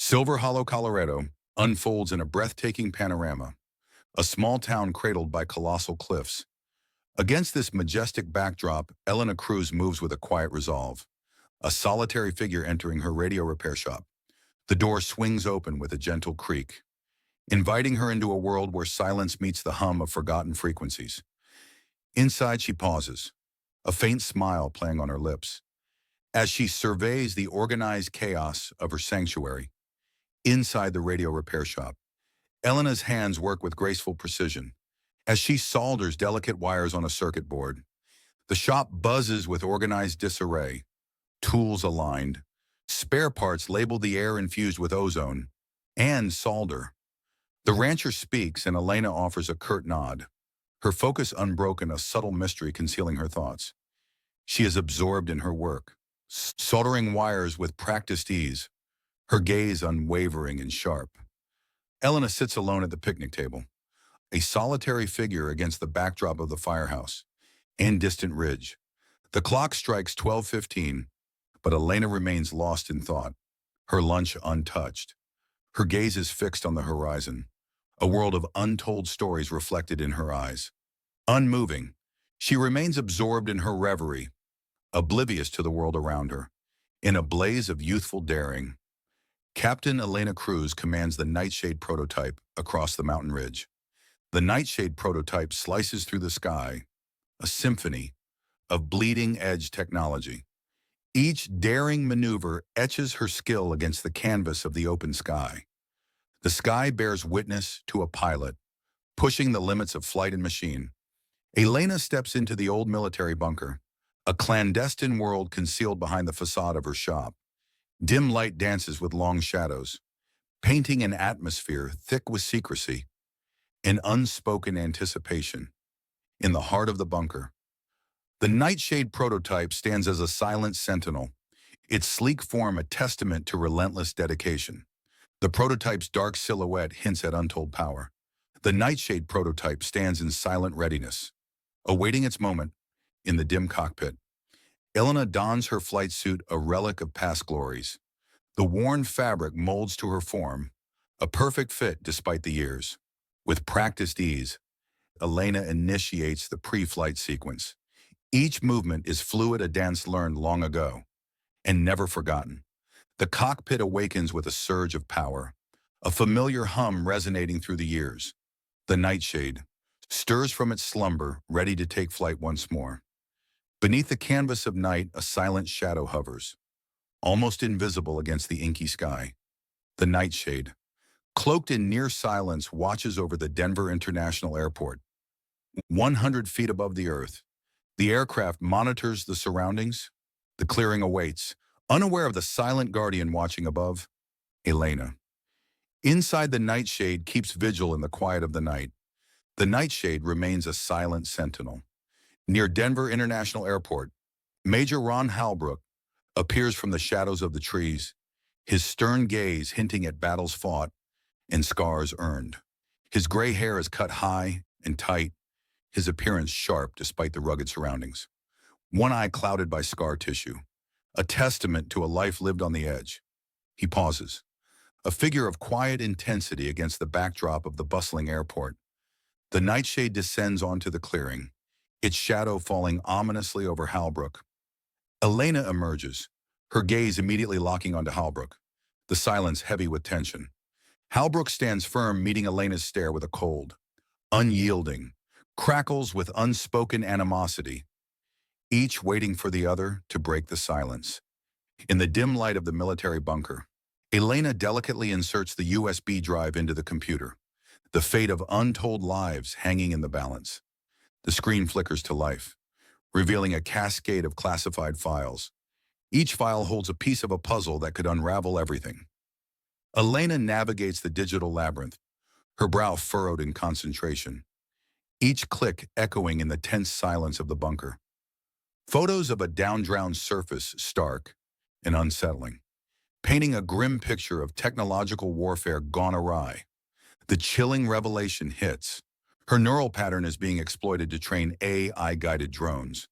Silver Hollow, Colorado, unfolds in a breathtaking panorama, a small town cradled by colossal cliffs. Against this majestic backdrop, Elena Cruz moves with a quiet resolve, a solitary figure entering her radio repair shop. The door swings open with a gentle creak, inviting her into a world where silence meets the hum of forgotten frequencies. Inside, she pauses, a faint smile playing on her lips, as she surveys the organized chaos of her sanctuary. Inside the radio repair shop, Elena's hands work with graceful precision. As she solders delicate wires on a circuit board, the shop buzzes with organized disarray, tools aligned, spare parts labeled the air infused with ozone, and solder. The rancher speaks and Elena offers a curt nod, her focus unbroken, a subtle mystery concealing her thoughts. She is absorbed in her work, soldering wires with practiced ease, her gaze unwavering and sharp. Elena sits alone at the picnic table, a solitary figure against the backdrop of the firehouse and distant ridge. The clock strikes 12:15, but Elena remains lost in thought, her lunch untouched. Her gaze is fixed on the horizon, a world of untold stories reflected in her eyes. Unmoving, she remains absorbed in her reverie, oblivious to the world around her. In a blaze of youthful daring, Captain Elena Cruz commands the Nightshade prototype across the mountain ridge. The Nightshade prototype slices through the sky, a symphony of bleeding-edge technology. Each daring maneuver etches her skill against the canvas of the open sky. The sky bears witness to a pilot, pushing the limits of flight and machine. Elena steps into the old military bunker, a clandestine world concealed behind the facade of her shop. Dim light dances with long shadows, painting an atmosphere thick with secrecy and unspoken anticipation. In the heart of the bunker, the Nightshade prototype stands as a silent sentinel, its sleek form a testament to relentless dedication. The prototype's dark silhouette hints at untold power. The Nightshade prototype stands in silent readiness, awaiting its moment in the dim cockpit. Elena dons her flight suit, a relic of past glories. The worn fabric molds to her form, a perfect fit despite the years. With practiced ease, Elena initiates the pre-flight sequence. Each movement is fluid, a dance learned long ago and never forgotten. The cockpit awakens with a surge of power, a familiar hum resonating through the years. The Nightshade stirs from its slumber, ready to take flight once more. Beneath the canvas of night, a silent shadow hovers, almost invisible against the inky sky. The Nightshade, cloaked in near silence, watches over the Denver International Airport. 100 feet above the earth, the aircraft monitors the surroundings. The clearing awaits, unaware of the silent guardian watching above, Elena. Inside, the Nightshade keeps vigil in the quiet of the night. The Nightshade remains a silent sentinel. Near Denver International Airport, Major Ron Halbrook appears from the shadows of the trees, his stern gaze hinting at battles fought and scars earned. His gray hair is cut high and tight, his appearance sharp despite the rugged surroundings. One eye clouded by scar tissue, a testament to a life lived on the edge. He pauses, a figure of quiet intensity against the backdrop of the bustling airport. The Nightshade descends onto the clearing, its shadow falling ominously over Halbrook. Elena emerges, her gaze immediately locking onto Halbrook, the silence heavy with tension. Halbrook stands firm, meeting Elena's stare with a cold, unyielding, crackles with unspoken animosity, each waiting for the other to break the silence. In the dim light of the military bunker, Elena delicately inserts the USB drive into the computer, the fate of untold lives hanging in the balance. The screen flickers to life, revealing a cascade of classified files. Each file holds a piece of a puzzle that could unravel everything. Elena navigates the digital labyrinth, her brow furrowed in concentration, each click echoing in the tense silence of the bunker. Photos of a down-drowned surface, stark and unsettling, painting a grim picture of technological warfare gone awry. The chilling revelation hits. Her neural pattern is being exploited to train AI-guided drones.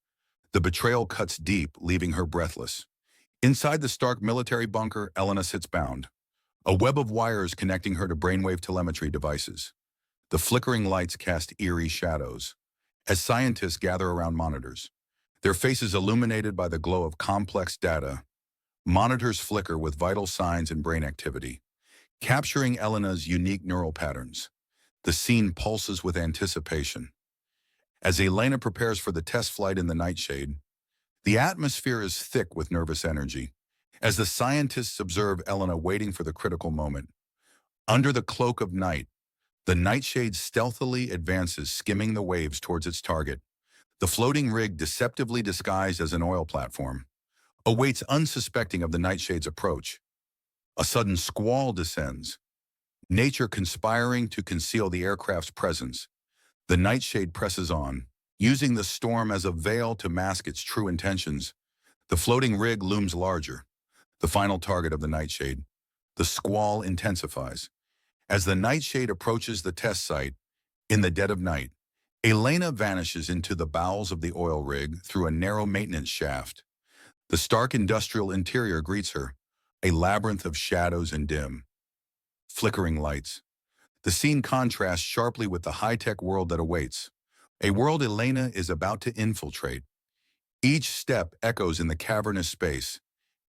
The betrayal cuts deep, leaving her breathless. Inside the stark military bunker, Elena sits bound, a web of wires connecting her to brainwave telemetry devices. The flickering lights cast eerie shadows as scientists gather around monitors, their faces illuminated by the glow of complex data. Monitors flicker with vital signs and brain activity, capturing Elena's unique neural patterns. The scene pulses with anticipation. As Elena prepares for the test flight in the Nightshade, the atmosphere is thick with nervous energy. As the scientists observe Elena waiting for the critical moment, under the cloak of night, the Nightshade stealthily advances, skimming the waves towards its target. The floating rig, deceptively disguised as an oil platform, awaits unsuspecting of the Nightshade's approach. A sudden squall descends, nature conspiring to conceal the aircraft's presence. The Nightshade presses on, using the storm as a veil to mask its true intentions. The floating rig looms larger, the final target of the Nightshade. The squall intensifies. As the Nightshade approaches the test site, in the dead of night, Elena vanishes into the bowels of the oil rig through a narrow maintenance shaft. The stark industrial interior greets her, a labyrinth of shadows and dim, flickering lights. The scene contrasts sharply with the high-tech world that awaits, a world Elena is about to infiltrate. Each step echoes in the cavernous space,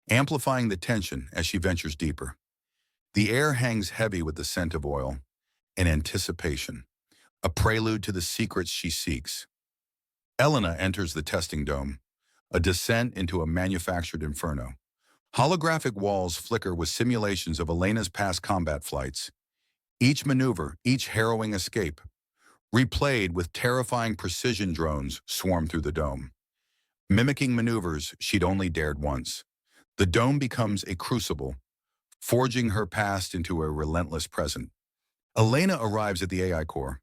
amplifying the tension as she ventures deeper. The air hangs heavy with the scent of oil and anticipation, a prelude to the secrets she seeks. Elena enters the testing dome, a descent into a manufactured inferno. Holographic walls flicker with simulations of Elena's past combat flights. Each maneuver, each harrowing escape, replayed with terrifying precision. Drones swarm through the dome, mimicking maneuvers she'd only dared once. The dome becomes a crucible, forging her past into a relentless present. Elena arrives at the AI core,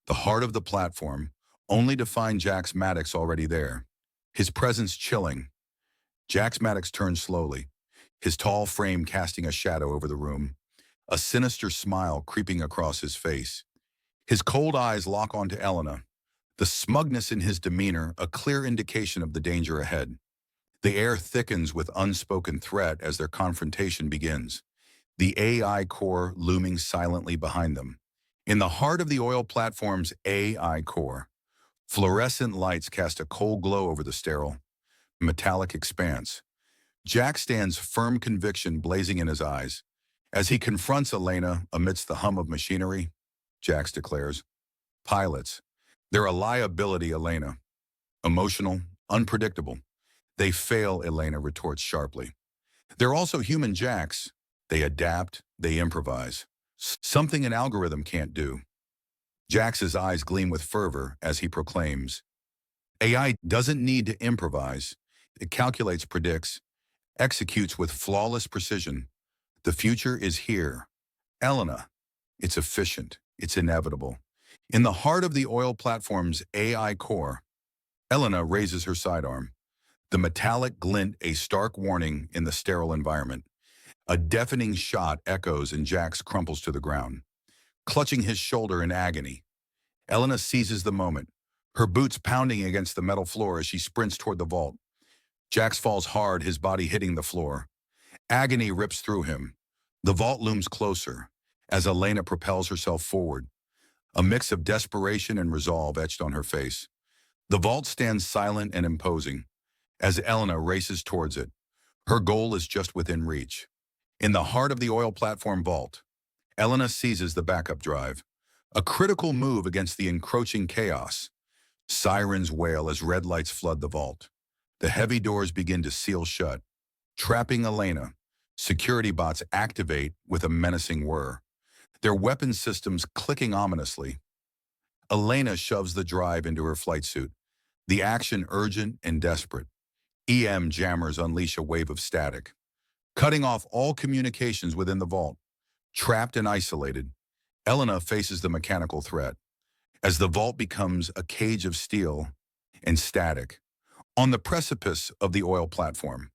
the heart of the platform, only to find Jax Maddox already there, his presence chilling. Jax Maddox turns slowly, his tall frame casting a shadow over the room, a sinister smile creeping across his face. His cold eyes lock onto Elena, the smugness in his demeanor a clear indication of the danger ahead. The air thickens with unspoken threat as their confrontation begins, the AI core looming silently behind them. In the heart of the oil platform's AI core, fluorescent lights cast a cold glow over the sterile, metallic expanse. Jack stands, firm conviction blazing in his eyes. As he confronts Elena amidst the hum of machinery, Jax declares, "Pilots, they're a liability, Elena. Emotional, unpredictable. They fail," Elena retorts sharply. "They're also human, Jax. They adapt, they improvise. Something an algorithm can't do." Jax's eyes gleam with fervor as he proclaims, "AI doesn't need to improvise. It calculates, predicts, executes with flawless precision. The future is here. Elena, it's efficient, it's inevitable." In the heart of the oil platform's AI core, Elena raises her sidearm, the metallic glint a stark warning in the sterile environment. A deafening shot echoes and Jax crumples to the ground, clutching his shoulder in agony. Elena seizes the moment, her boots pounding against the metal floor as she sprints toward the vault. Jax falls hard, his body hitting the floor. Agony rips through him. The vault looms closer as Elena propels herself forward, a mix of desperation and resolve etched on her face. The vault stands silent and imposing as Elena races towards it. Her goal is just within reach. In the heart of the oil platform vault, Elena seizes the backup drive, a critical move against the encroaching chaos. Sirens wail as red lights flood the vault. The heavy doors begin to seal shut, trapping Elena. Security bots activate with a menacing whir, their weapon systems clicking ominously. Elena shoves the drive into her flight suit, the action urgent and desperate. EM jammers unleash a wave of static, cutting off all communications within the vault. Trapped and isolated, Elena faces the mechanical threat as the vault becomes a cage of steel and static. On the precipice of the oil platform,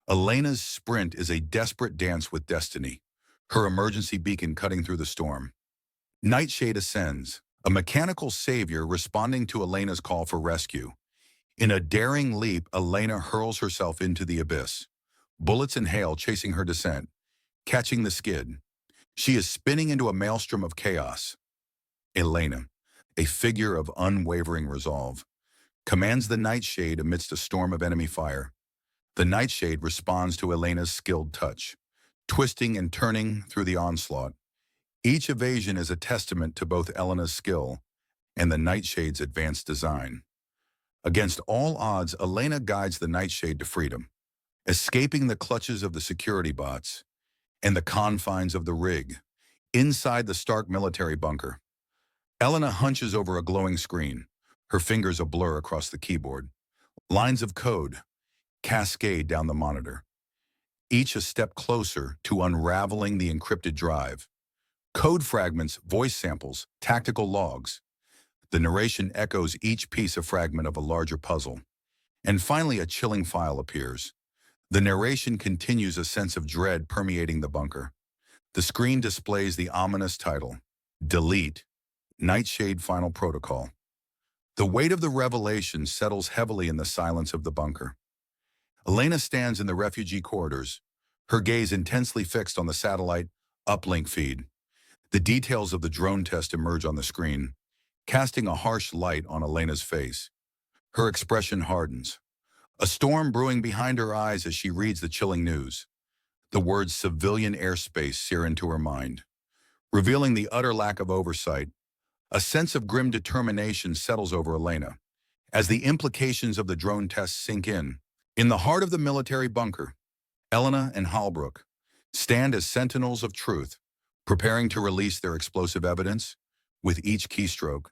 Elena's sprint is a desperate dance with destiny, her emergency beacon cutting through the storm. Nightshade ascends, a mechanical savior responding to Elena's call for rescue. In a daring leap, Elena hurls herself into the abyss, bullets and hail chasing her descent. Catching the skid, She is spinning into a maelstrom of chaos. Elena, a figure of unwavering resolve, commands the Nightshade amidst a storm of enemy fire. The Nightshade responds to Elena's skilled touch, twisting and turning through the onslaught. Each evasion is a testament to both Elena's skill and the Nightshade's advanced design. Against all odds, Elena guides the Nightshade to freedom, escaping the clutches of the security bots and the confines of the rig. Inside the Stark military bunker, Elena hunches over a glowing screen, her fingers a blur across the keyboard. Lines of code cascade down the monitor, each a step closer to unraveling the encrypted drive. Code fragments, voice samples, tactical logs. The narration echoes each piece a fragment of a larger puzzle. And finally, a chilling file appears. The narration continues, a sense of dread permeating the bunker. The screen displays the ominous title, Delete, Nightshade Final Protocol. The weight of the revelation settles heavily in the silence of the bunker. Elena stands in the refugee corridors, her gaze intensely fixed on the satellite uplink feed. The details of the drone test emerge on the screen, casting a harsh light on Elena's face. Her expression hardens, a storm brewing behind her eyes as she reads the chilling news. The words civilian airspace sear into her mind, revealing the utter lack of oversight. A sense of grim determination settles over Elena as the implications of the drone tests sink in. In the heart of the military bunker, Elena and Halbrook stand as sentinels of truth, preparing to release their explosive evidence. With each keystroke,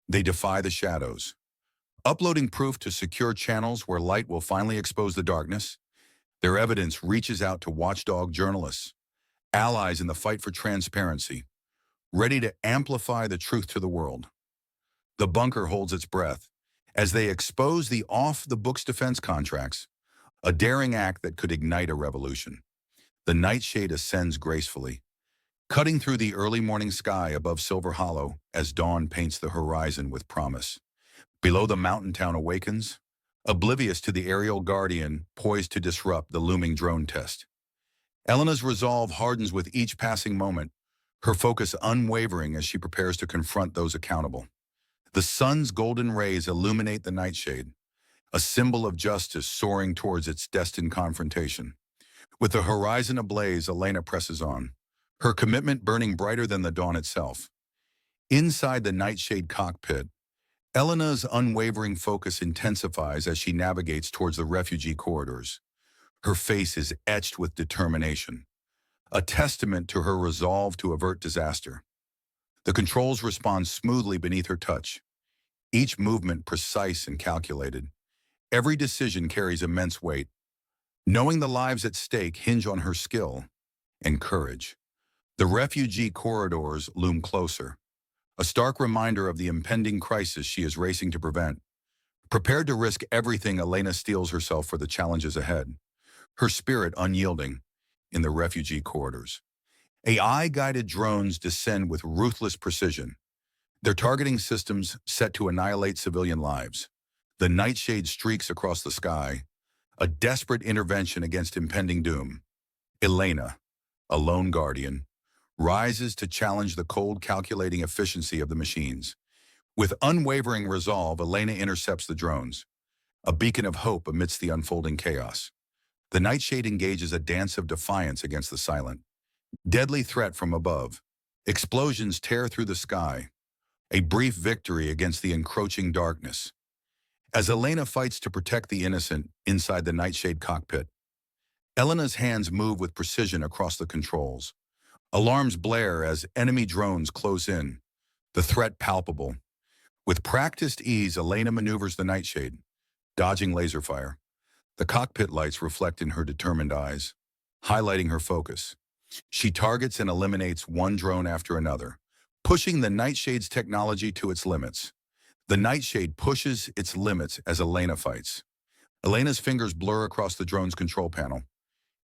they defy the shadows, uploading proof to secure channels where light will finally expose the darkness. Their evidence reaches out to watchdog journalists, allies in the fight for transparency, ready to amplify the truth to the world. The bunker holds its breath as they expose the off-the-books defense contracts, a daring act that could ignite a revolution. The Nightshade ascends gracefully, cutting through the early morning sky above Silver Hollow as dawn paints the horizon with promise. Below, the mountain town awakens, oblivious to the aerial guardian poised to disrupt the looming drone test. Elena's resolve hardens with each passing moment, her focus unwavering as she prepares to confront those accountable. The sun's golden rays illuminate the Nightshade, a symbol of justice soaring towards its destined confrontation. With the horizon ablaze, Elena presses on, her commitment burning brighter than the dawn itself. Inside the Nightshade cockpit, Elena's unwavering focus intensifies as she navigates towards the refugee corridors. Her face is etched with determination, a testament to her resolve to avert disaster. The controls respond smoothly beneath her touch, each movement precise and calculated. Every decision carries immense weight. Knowing the lives at stake hinge on her skill and courage. The refugee corridors loom closer, a stark reminder of the impending crisis she is racing to prevent. Prepared to risk everything, Elena steels herself for the challenges ahead, her spirit unyielding. In the refugee corridors, AI-guided drones descend with ruthless precision, their targeting systems set to annihilate civilian lives. The Nightshade streaks across the sky, a desperate intervention against impending doom. Elena, a lone guardian, rises to challenge the cold, calculating efficiency of the machines. With unwavering resolve, Elena intercepts the drones, a beacon of hope amidst the unfolding chaos. The Nightshade engages a dance of defiance against the silent, deadly threat from above. Explosions tear through the sky, a brief victory against the encroaching darkness. As Elena fights to protect the innocent inside the Nightshade cockpit, Elena's hands move with precision across the controls. Alarms blare as enemy drones close in, the threat palpable. With practiced ease, Elena maneuvers the Nightshade, dodging laser fire. The cockpit lights reflect in her determined eyes, highlighting her focus. She targets and eliminates one drone after another, pushing the Nightshade's technology to its limits. The Nightshade pushes its limits as Elena fights. Elena's fingers blur across the drone's control panel,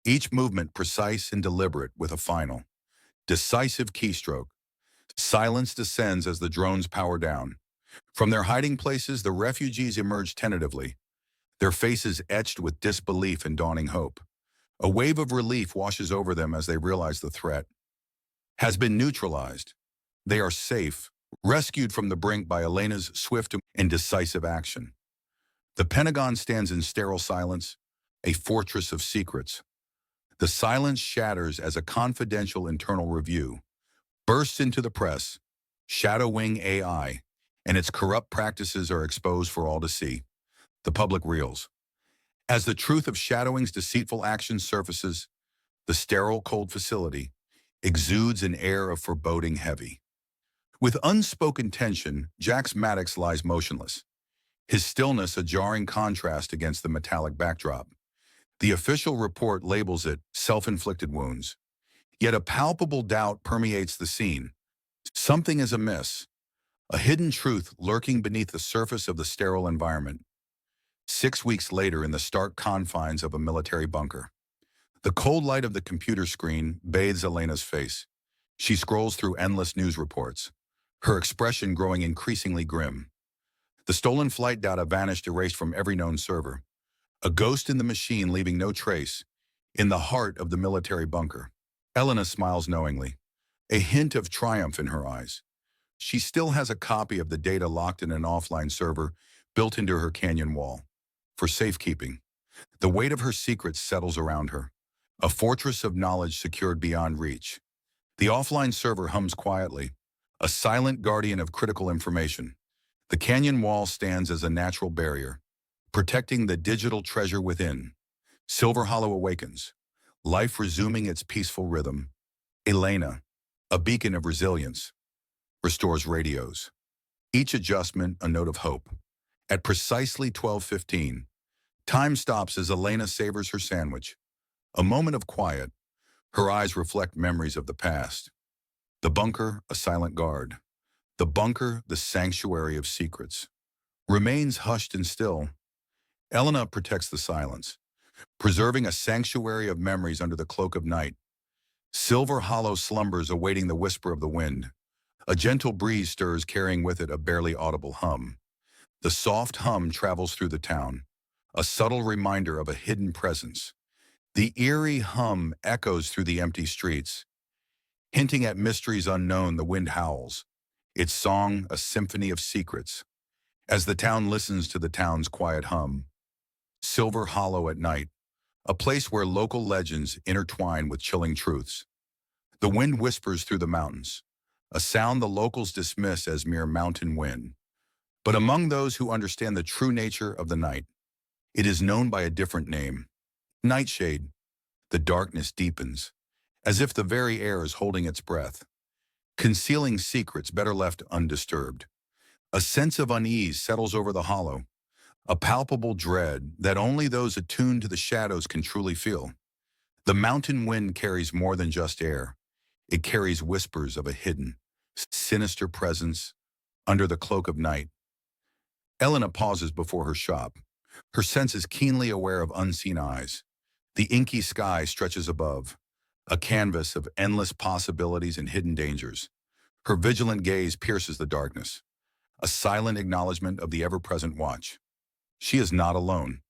each movement precise and deliberate with a final, decisive keystroke. Silence descends as the drones power down. From their hiding places, the refugees emerge tentatively, their faces etched with disbelief and dawning hope. A wave of relief washes over them as they realize the threat has been neutralized. They are safe, rescued from the brink by Elena's swift and decisive action. The Pentagon stands in sterile silence, a fortress of secrets. The silence shatters as a confidential internal review bursts into the press, shadowing AI, and its corrupt practices are exposed for all to see. The public reels. As the truth of shadowing's deceitful actions surfaces, the sterile cold facility exudes an air of foreboding heavy. With unspoken tension, Jax Maddox lies motionless, his stillness a jarring contrast against the metallic backdrop. The official report labels it self-inflicted wounds. Yet a palpable doubt permeates the scene. Something is amiss, a hidden truth lurking beneath the surface of the sterile environment. 6 weeks later, in the stark confines of a military bunker, the cold light of the computer screen bathes Elena's face. She scrolls through endless news reports, her expression growing increasingly grim. The stolen flight data vanished, erased from every known server. A ghost in the machine, leaving no trace, in the heart of the military bunker. Elena smiles knowingly, a hint of triumph in her eyes. She still has a copy of the data locked in an offline server built into her canyon wall. For safekeeping, the weight of her secrets settles around her, a fortress of knowledge secured beyond reach. The offline server hums quietly, a silent guardian of critical information. The canyon wall stands as a natural barrier, protecting the digital treasure within. Silver Hollow awakens, life resuming its peaceful rhythm. Elena, a beacon of resilience, restores radios. Each adjustment a note of hope. At precisely 12:15, time stops as Elena savors her sandwich. A moment of quiet. Her eyes reflect memories of the past. The bunker, a silent guard. The bunker, the sanctuary of secrets. Remains hushed and still. Elena protects the silence, preserving a sanctuary of memories under the cloak of night. Silver Hollow slumbers, awaiting the whisper of the wind. A gentle breeze stirs, carrying with it a barely audible hum. The soft hum travels through the town, a subtle reminder of a hidden presence. The eerie hum echoes through the empty streets, hinting at mysteries unknown. The wind howls, its song a symphony of secrets. As the town listens to the town's quiet hum, Silver Hollow at night, a place where local legends intertwine with chilling truths. The wind whispers through the mountains, a sound the locals dismiss as mere mountain wind. But among those who understand the true nature of the night, it is known by a different name. Nightshade. The darkness deepens, as if the very air is holding its breath, concealing secrets better left undisturbed. A sense of unease settles over the hollow, a palpable dread that only those attuned to the shadows can truly feel. The mountain wind carries more than just air. It carries whispers of a hidden, sinister presence under the cloak of night. Elena pauses before her shop, her senses keenly aware of unseen eyes. The inky sky stretches above, a canvas of endless possibilities and hidden dangers. Her vigilant gaze pierces the darkness, a silent acknowledgement of the ever-present watch. She is not alone.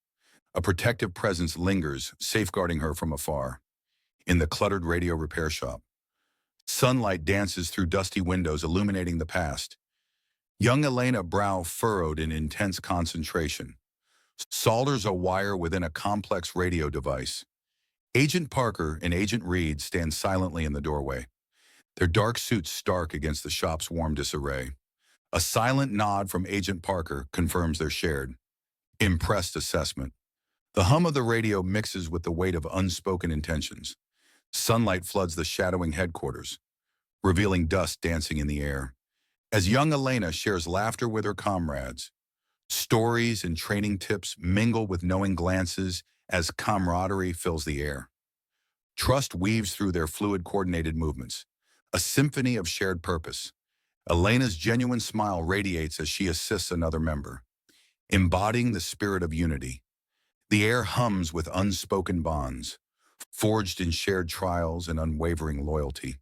A protective presence lingers, safeguarding her from afar. In the cluttered radio repair shop, sunlight dances through dusty windows, illuminating the past. Young Elena, brow furrowed in intense concentration, solders a wire within a complex radio device. Agent Parker and Agent Reed stand silently in the doorway, their dark suits stark against the shop's warm disarray. A silent nod from Agent Parker confirms their shared, impressed assessment. The hum of the radio mixes with the weight of unspoken intentions. Sunlight floods the shadowing headquarters, revealing dust dancing in the air. As young Elena shares laughter with her comrades, stories and training tips mingle with knowing glances as camaraderie fills the air. Trust weaves through their fluid, coordinated movements, a symphony of shared purpose. Elena's genuine smile radiates as she assists another member, embodying the spirit of unity. The air hums with unspoken bonds, forged in shared trials and unwavering loyalty.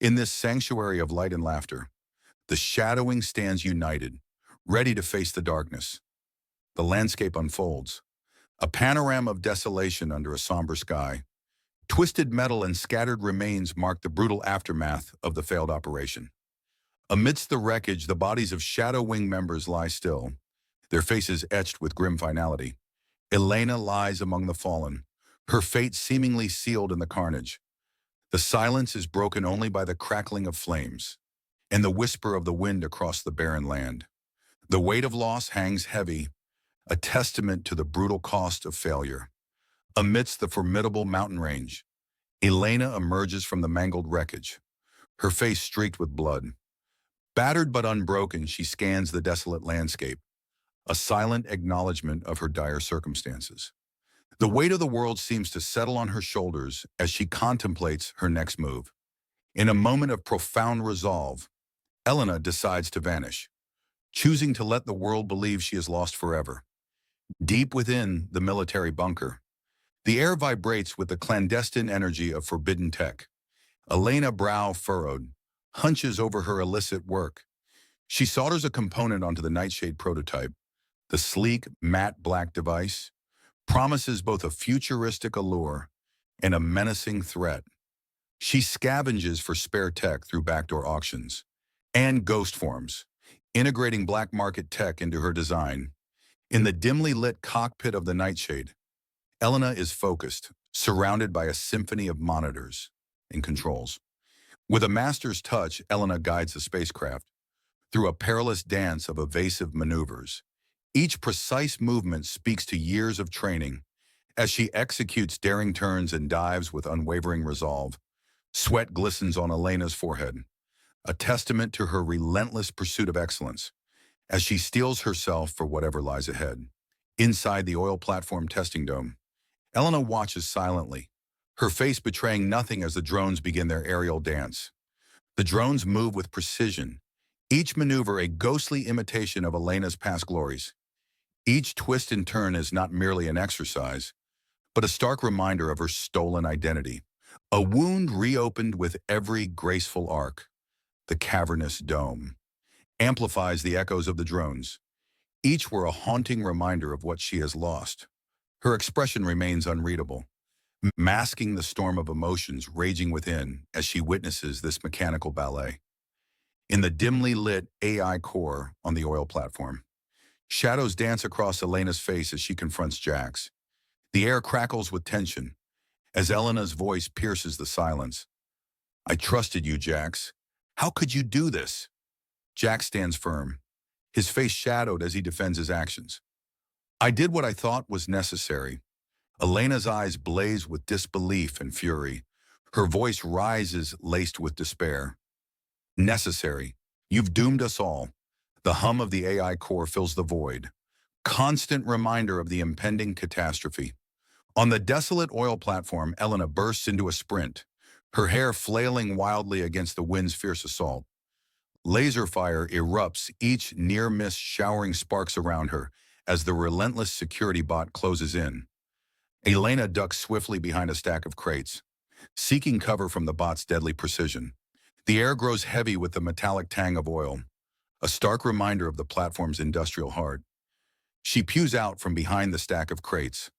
In this sanctuary of light and laughter, the shadowing stands united, ready to face the darkness. The landscape unfolds, a panorama of desolation under a somber sky. Twisted metal and scattered remains mark the brutal aftermath of the failed operation. Amidst the wreckage, the bodies of Shadow Wing members lie still, their faces etched with grim finality. Elena lies among the fallen, her fate seemingly sealed in the carnage. The silence is broken only by the crackling of flames and the whisper of the wind across the barren land. The weight of loss hangs heavy, a testament to the brutal cost of failure. Amidst the formidable mountain range, Elena emerges from the mangled wreckage, her face streaked with blood. Battered but unbroken, she scans the desolate landscape, a silent acknowledgement of her dire circumstances. The weight of the world seems to settle on her shoulders as she contemplates her next move. In a moment of profound resolve, Elena decides to vanish, choosing to let the world believe she is lost forever. Deep within the military bunker, the air vibrates with the clandestine energy of forbidden tech. Elena, brow furrowed, hunches over her illicit work. She solders a component onto the Nightshade prototype. The sleek, matte black device promises both a futuristic allure and a menacing threat. She scavenges for spare tech through backdoor auctions and ghost forms, integrating black market tech into her design. In the dimly lit cockpit of the Nightshade, Elena is focused, surrounded by a symphony of monitors and controls. With a master's touch, Elena guides the spacecraft through a perilous dance of evasive maneuvers. Each precise movement speaks to years of training. As she executes daring turns and dives with unwavering resolve, sweat glistens on Elena's forehead, a testament to her relentless pursuit of excellence. As she steels herself for whatever lies ahead, inside the oil platform testing dome, Elena watches silently, her face betraying nothing as the drones begin their aerial dance. The drones move with precision, each maneuver a ghostly imitation of Elena's past glories. Each twist and turn is not merely an exercise, but a stark reminder of her stolen identity. A wound reopened with every graceful arc. The cavernous dome amplifies the echoes of the drones. Each were a haunting reminder of what she has lost. Her expression remains unreadable, masking the storm of emotions raging within as she witnesses this mechanical ballet. In the dimly lit AI core on the oil platform, shadows dance across Elena's face as she confronts Jax. The air crackles with tension as Elena's voice pierces the silence. "I trusted you, Jax. How could you do this?" Jax stands firm, his face shadowed as he defends his actions. "I did what I thought was necessary." Elena's eyes blaze with disbelief and fury. Her voice rises laced with despair. "Necessary. You've doomed us all." The hum of the AI core fills the void, constant reminder of the impending catastrophe. On the desolate oil platform, Elena bursts into a sprint, her hair flailing wildly against the wind's fierce assault. Laser fire erupts, each near miss showering sparks around her as the relentless security bot closes in. Elena ducks swiftly behind a stack of crates, seeking cover from the bot's deadly precision. The air grows heavy with the metallic tang of oil, a stark reminder of the platform's industrial heart. She pews out from behind the stack of crates,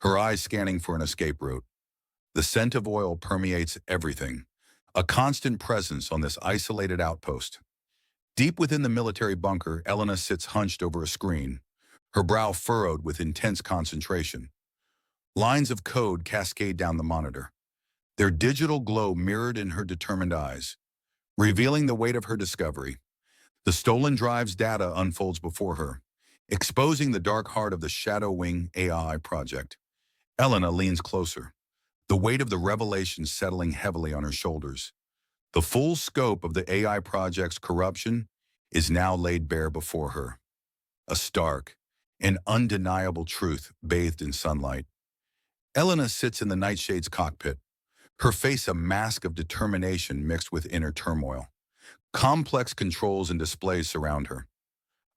her eyes scanning for an escape route. The scent of oil permeates everything, a constant presence on this isolated outpost. Deep within the military bunker, Elena sits hunched over a screen, her brow furrowed with intense concentration. Lines of code cascade down the monitor, their digital glow mirrored in her determined eyes, revealing the weight of her discovery. The stolen drive's data unfolds before her, exposing the dark heart of the Shadow Wing AI project. Elena leans closer, the weight of the revelation settling heavily on her shoulders. The full scope of the AI project's corruption is now laid bare before her. A stark and undeniable truth bathed in sunlight. Elena sits in the Nightshade's cockpit, her face a mask of determination mixed with inner turmoil. Complex controls and displays surround her,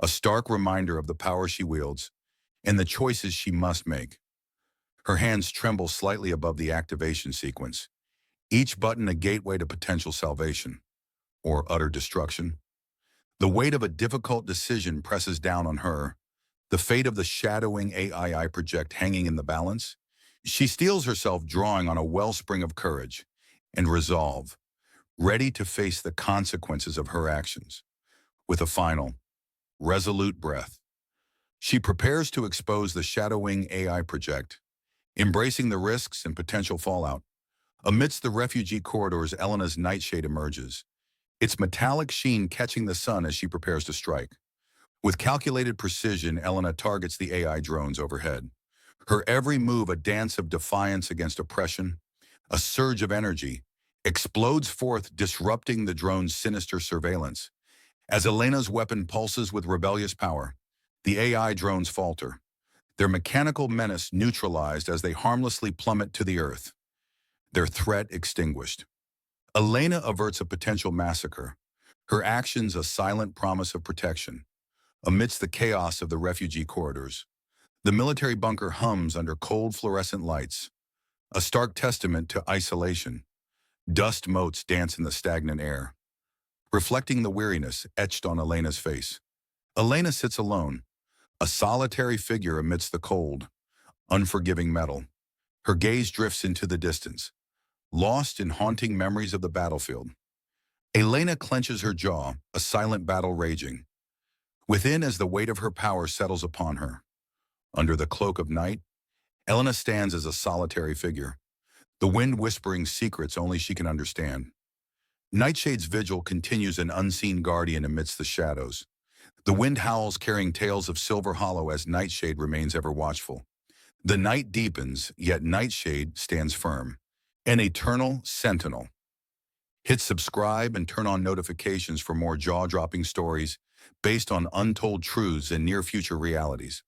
a stark reminder of the power she wields and the choices she must make. Her hands tremble slightly above the activation sequence, each button a gateway to potential salvation or utter destruction. The weight of a difficult decision presses down on her, the fate of the shadowing AI project hanging in the balance. She steels herself drawing on a wellspring of courage and resolve, ready to face the consequences of her actions. With a final, resolute breath, she prepares to expose the shadowing AI project, embracing the risks and potential fallout. Amidst the refugee corridors, Elena's Nightshade emerges, its metallic sheen catching the sun as she prepares to strike. With calculated precision, Elena targets the AI drones overhead. Her every move a dance of defiance against oppression. A surge of energy explodes forth, disrupting the drone's sinister surveillance. As Elena's weapon pulses with rebellious power, the AI drones falter, their mechanical menace neutralized as they harmlessly plummet to the earth, their threat extinguished. Elena averts a potential massacre, her actions a silent promise of protection. Amidst the chaos of the refugee corridors, the military bunker hums under cold fluorescent lights, a stark testament to isolation. Dust motes dance in the stagnant air, reflecting the weariness etched on Elena's face. Elena sits alone, a solitary figure amidst the cold, unforgiving metal. Her gaze drifts into the distance, lost in haunting memories of the battlefield. Elena clenches her jaw, a silent battle raging. Within, as the weight of her power settles upon her. Under the cloak of night, Elena stands as a solitary figure, the wind whispering secrets only she can understand. Nightshade's vigil continues, an unseen guardian amidst the shadows. The wind howls, carrying tales of Silver Hollow as Nightshade remains ever watchful. The night deepens, yet Nightshade stands firm, an eternal sentinel. Hit subscribe and turn on notifications for more jaw-dropping stories based on untold truths and near-future realities.